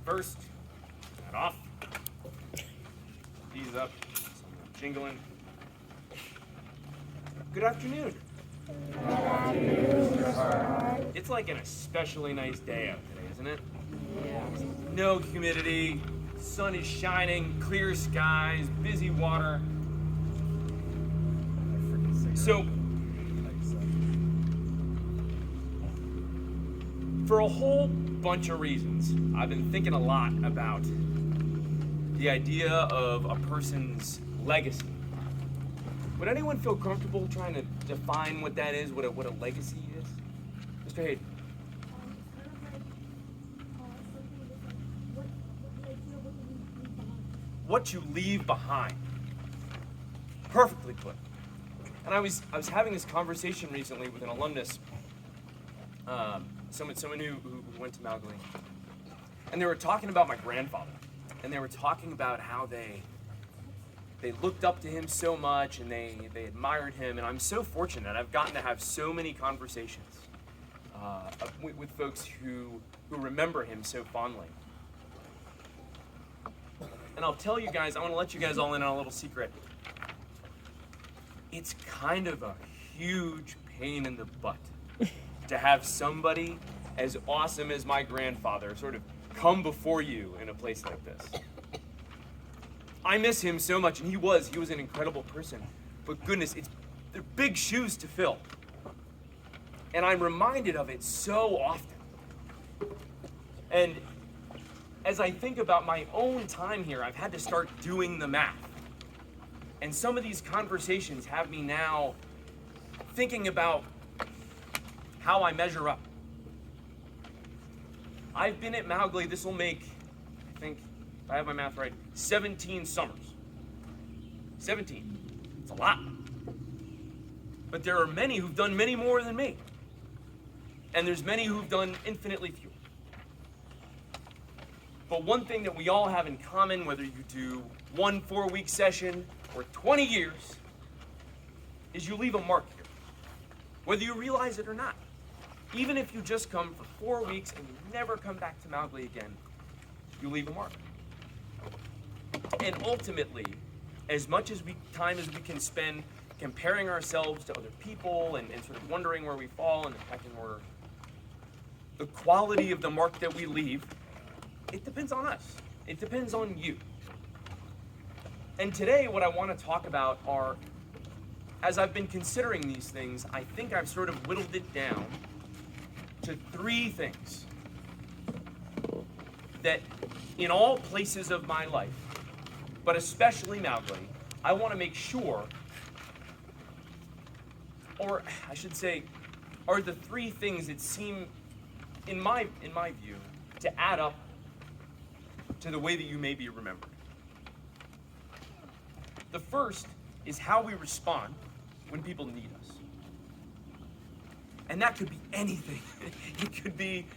First, that off. Ease up. Jingling. Good afternoon. Good afternoon, Mr. Hart. It's like an especially nice day out today, isn't it? Yeah. No humidity, sun is shining, clear skies, busy water. So, for a whole bunch of reasons, I've been thinking a lot about the idea of a person's legacy. Would anyone feel comfortable trying to define what that is, what a legacy is? Mr. Hayden. What you leave behind. Perfectly put. And I was having this conversation recently with an alumnus, someone who went to Mowglis, and they were talking about my grandfather, and they were talking about how they looked up to him so much and they admired him, and I'm so fortunate. I've gotten to have so many conversations with folks who remember him so fondly. And I'll tell you guys, I want to let you guys all in on a little secret. It's kind of a huge pain in the butt to have somebody as awesome as my grandfather sort of come before you in a place like this. I miss him so much, and he was an incredible person. But goodness, they're big shoes to fill. And I'm reminded of it so often. And as I think about my own time here, I've had to start doing the math. And some of these conversations have me now thinking about how I measure up. I've been at Mowglis, this will make, I think, if I have my math right, 17 summers. 17. It's a lot. But there are many who've done many more than me. And there's many who've done infinitely fewer. But one thing that we all have in common, whether you do 1 4-week session or 20 years, is you leave a mark here. Whether you realize it or not. Even if you just come for 4 weeks and you never come back to Mowglis again, you leave a mark. And ultimately, as much time as we can spend comparing ourselves to other people and sort of wondering where we fall in the pecking order, the quality of the mark that we leave, it depends on us. It depends on you. And today, what I want to talk about are, as I've been considering these things, I think I've sort of whittled it down to 3 things that in all places of my life, but especially Mowglis, I want to make sure, or I should say, are the 3 things that seem, in my view, to add up to the way that you may be remembered. The first is how we respond when people need us. And that could be anything. It could be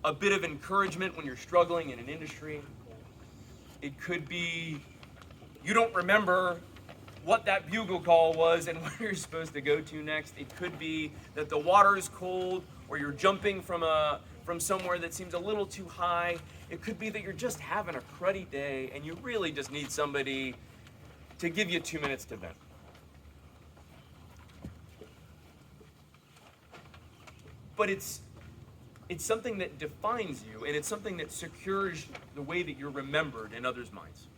a bit of encouragement when you're struggling in an industry. It could be you don't remember what that bugle call was and where you're supposed to go to next. It could be that the water is cold or you're jumping from somewhere that seems a little too high. It could be that you're just having a cruddy day and you really just need somebody to give you 2 minutes to vent. But it's something that defines you, and it's something that secures the way that you're remembered in others' minds.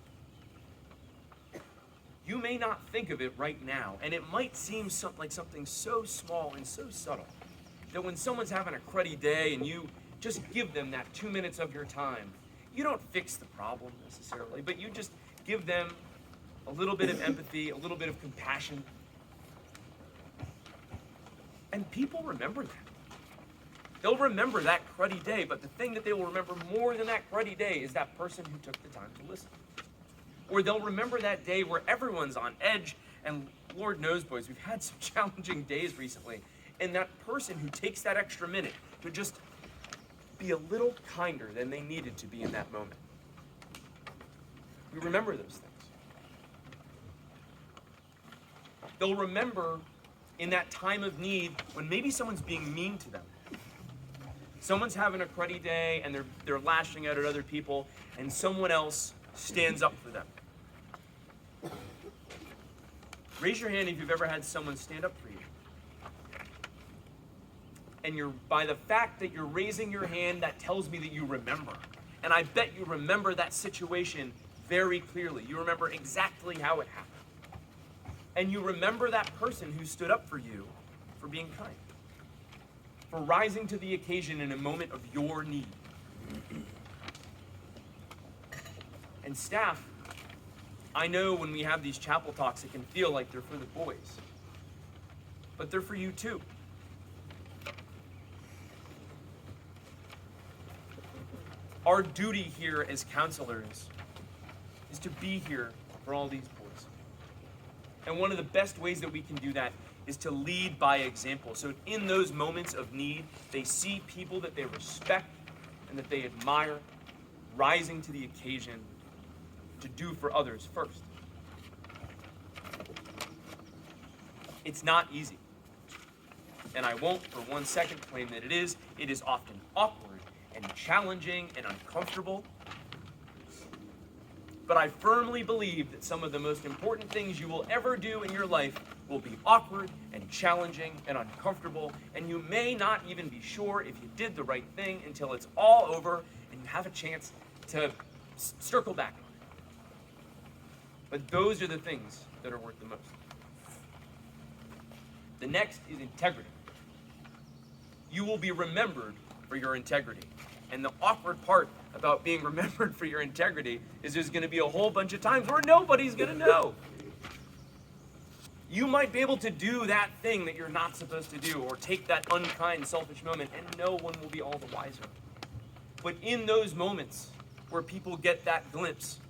You may not think of it right now, and it might seem like something so small and so subtle that when someone's having a cruddy day and you just give them that 2 minutes of your time, you don't fix the problem necessarily, but you just give them a little bit of empathy, a little bit of compassion. And people remember that. They'll remember that cruddy day, but the thing that they will remember more than that cruddy day is that person who took the time to listen. Or they'll remember that day where everyone's on edge, and Lord knows, boys, we've had some challenging days recently, and that person who takes that extra minute to just be a little kinder than they needed to be in that moment. We remember those things. They'll remember in that time of need when maybe someone's being mean to them. Someone's having a cruddy day and they're lashing out at other people, and someone else stands up for them. Raise your hand if you've ever had someone stand up for you. And by the fact that you're raising your hand, that tells me that you remember. And I bet you remember that situation very clearly. You remember exactly how it happened. And you remember that person who stood up for you for being kind, for rising to the occasion in a moment of your need. And staff, I know when we have these chapel talks, it can feel like they're for the boys. But they're for you too. Our duty here as counselors is to be here for all these boys. And one of the best ways that we can do that is to lead by example. So in those moments of need, they see people that they respect and that they admire rising to the occasion to do for others first. It's not easy. And I won't for 1 second claim that it is. It is often awkward and challenging and uncomfortable. But I firmly believe that some of the most important things you will ever do in your life will be awkward and challenging and uncomfortable, and you may not even be sure if you did the right thing until it's all over and you have a chance to circle back on it. But those are the things that are worth the most. The next is integrity. You will be remembered for your integrity. And the awkward part about being remembered for your integrity is there's going to be a whole bunch of times where nobody's going to know. You might be able to do that thing that you're not supposed to do, or take that unkind, selfish moment, and no one will be all the wiser. But in those moments where people get that glimpse,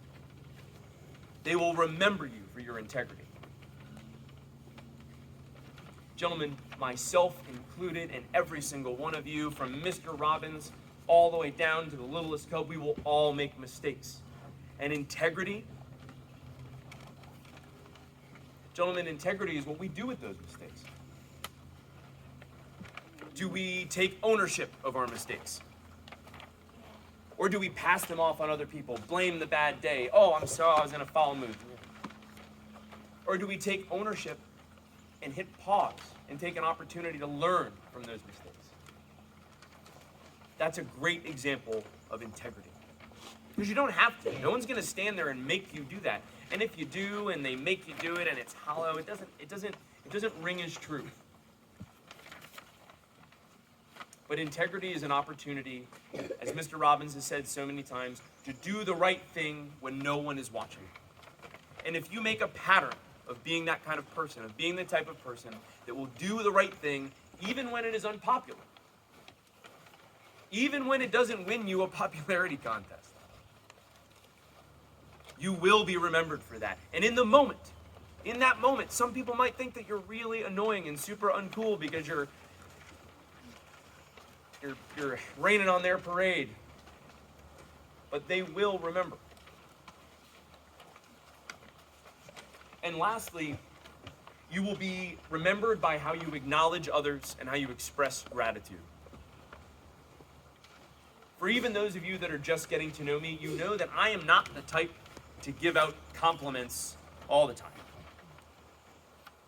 they will remember you for your integrity. Gentlemen, myself included, and every single one of you, from Mr. Robbins all the way down to the littlest cub, we will all make mistakes. And integrity, gentlemen, integrity is what we do with those mistakes. Do we take ownership of our mistakes? Or do we pass them off on other people, blame the bad day? Oh, I'm sorry, I was in a foul mood. Or do we take ownership and hit pause and take an opportunity to learn from those mistakes? That's a great example of integrity. Because you don't have to. No one's going to stand there and make you do that. And if you do, and they make you do it, and it's hollow, it doesn't ring as truth. But integrity is an opportunity, as Mr. Robbins has said so many times, to do the right thing when no one is watching. And if you make a pattern of being that kind of person, of being the type of person that will do the right thing even when it is unpopular, even when it doesn't win you a popularity contest, you will be remembered for that. And in that moment, some people might think that you're really annoying and super uncool because you're raining on their parade. But they will remember. And lastly, you will be remembered by how you acknowledge others and how you express gratitude. For even those of you that are just getting to know me, you know that I am not the type to give out compliments all the time.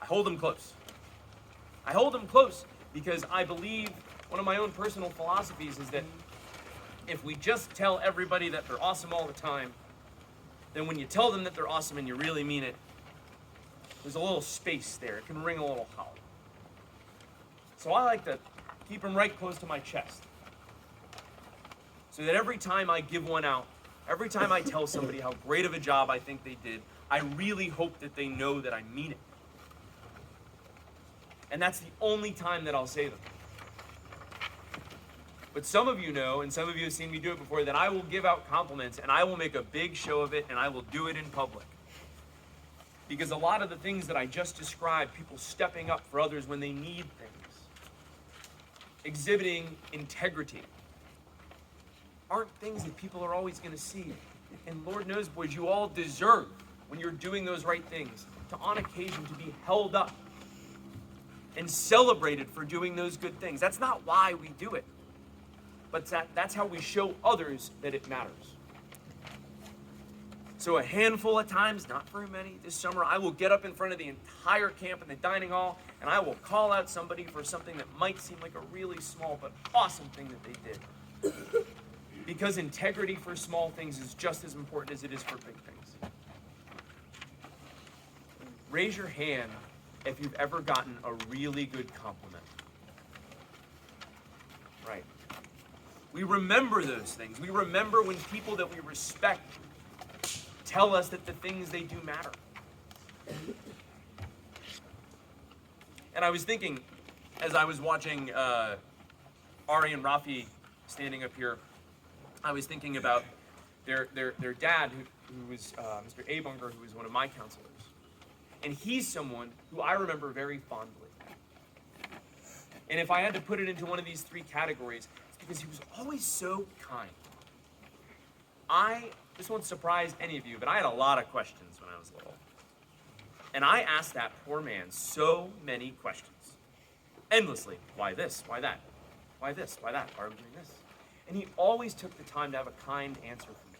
I hold them close. I hold them close because I believe one of my own personal philosophies is that if we just tell everybody that they're awesome all the time, then when you tell them that they're awesome and you really mean it, there's a little space there. It can ring a little hollow. So I like to keep them right close to my chest. So that every time I give one out, every time I tell somebody how great of a job I think they did, I really hope that they know that I mean it. And that's the only time that I'll say them. But some of you know, and some of you have seen me do it before, that I will give out compliments and I will make a big show of it and I will do it in public. Because a lot of the things that I just described, people stepping up for others when they need things, exhibiting integrity, aren't things that people are always going to see. And Lord knows, boys, you all deserve, when you're doing those right things, to on occasion to be held up and celebrated for doing those good things. That's not why we do it. but that's how we show others that it matters. So a handful of times, not very many this summer, I will get up in front of the entire camp in the dining hall and I will call out somebody for something that might seem like a really small but awesome thing that they did. Because integrity for small things is just as important as it is for big things. Raise your hand if you've ever gotten a really good compliment. Right. We remember those things. We remember when people that we respect tell us that the things they do matter. And I was thinking, as I was watching Ari and Rafi standing up here, I was thinking about their dad, who was Mr. Abunger, who was one of my counselors. And he's someone who I remember very fondly. And if I had to put it into one of these three categories, it's because he was always so kind. This won't surprise any of you, but I had a lot of questions when I was little. And I asked that poor man so many questions. Endlessly. Why this? Why that? Why this? Why that? Why are we doing this? And he always took the time to have a kind answer for me.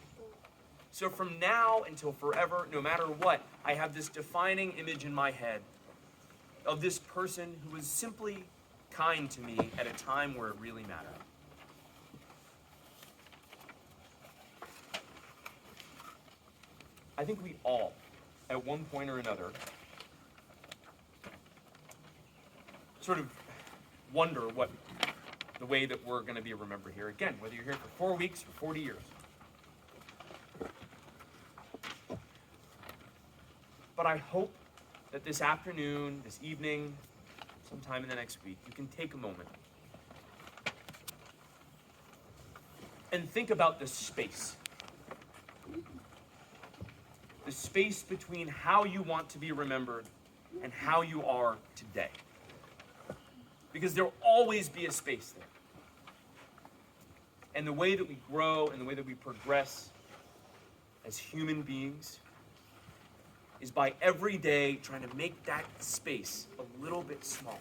So from now until forever, no matter what, I have this defining image in my head of this person who was simply kind to me at a time where it really mattered. I think we all, at one point or another, sort of wonder what the way that we're going to be remembered here. Again, whether you're here for 4 weeks or 40 years. But I hope that this afternoon, this evening, sometime in the next week, you can take a moment and think about the space. The space between how you want to be remembered and how you are today. Because there will always be a space there. And the way that we grow and the way that we progress as human beings is by every day trying to make that space a little bit smaller.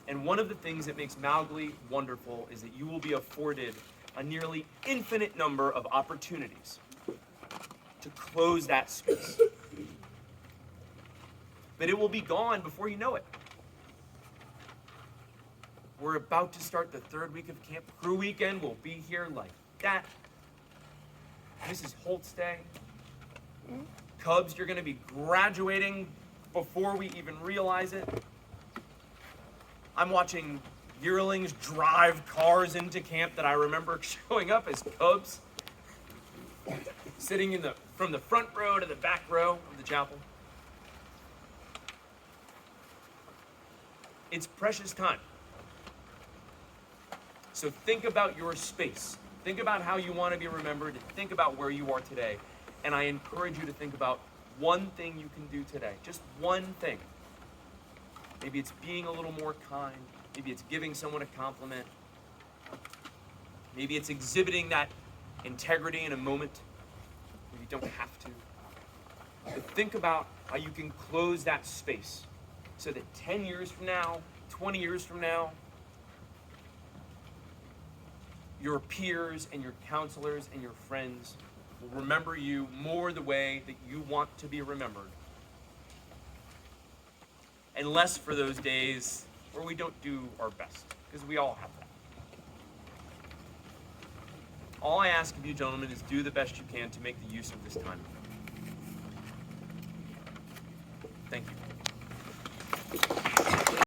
And one of the things that makes Mowgli wonderful is that you will be afforded a nearly infinite number of opportunities to close that space. But it will be gone before you know it. We're about to start the third week of Camp Crew Weekend. We'll be here like that. Mrs. Holt's Day. Cubs, you're going to be graduating before we even realize it. I'm watching yearlings drive cars into camp that I remember showing up as Cubs, sitting from the front row to the back row of the chapel. It's precious time. So think about your space. Think about how you want to be remembered. Think about where you are today. And I encourage you to think about one thing you can do today. Just one thing. Maybe it's being a little more kind. Maybe it's giving someone a compliment. Maybe it's exhibiting that integrity in a moment where you don't have to. But think about how you can close that space so that 10 years from now, 20 years from now, your peers and your counselors and your friends will remember you more the way that you want to be remembered. And less for those days where we don't do our best, because we all have that. All I ask of you, gentlemen, is do the best you can to make the use of this time. Thank you.